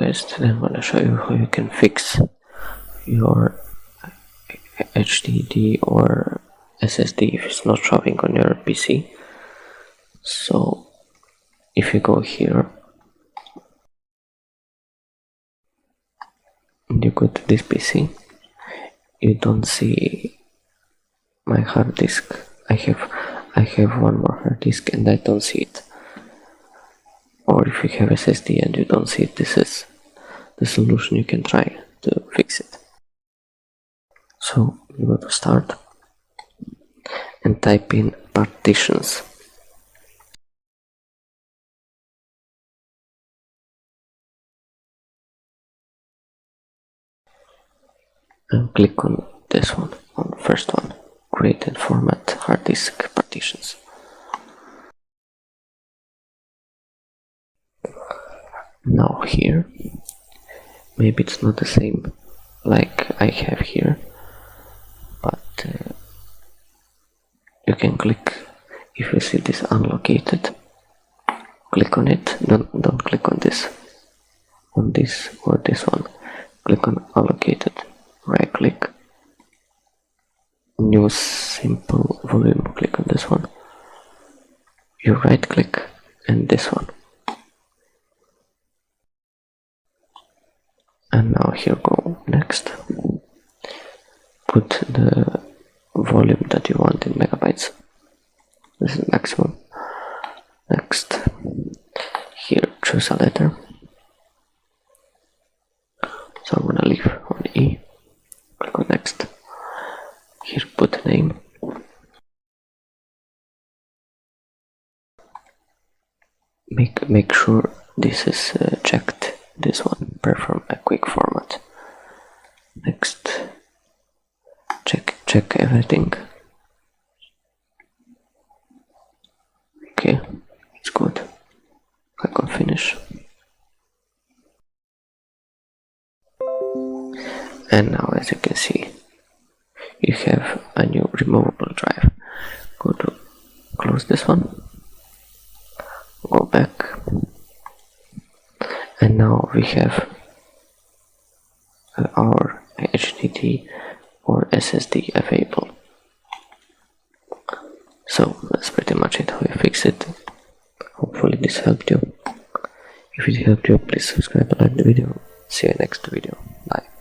Anyways, today I'm gonna show you how you can fix your HDD or SSD if it's not showing on your PC. So if you go here and you go to this PC, you don't see my hard disk. I have one more hard disk and I don't see it. Or if you have SSD and you don't see it, this is the solution you can try to fix it. So you go to start and type in partitions. And click on this one, on the first one, create and format hard disk partitions. Now here, maybe it's not the same like I have here, but you can click, if you see this unlocated, click on it, don't click on this or this one, click on allocated, right click, new simple volume, click on this one, you right click and this one. And now here go next, put the volume that you want in megabytes, this is maximum. Next, here choose a letter, so I'm gonna leave on E, click on next, here put name, make sure this is checked, this one, perform a quick format. Next, check everything. Okay, it's good. Click on finish. And now, as you can see, you have a new removable drive. Go to close this one, go back, and now we have our HDD or SSD available. So that's pretty much it, how you fix it. Hopefully this helped you. If it helped you, please subscribe and like the video. See you next video. Bye.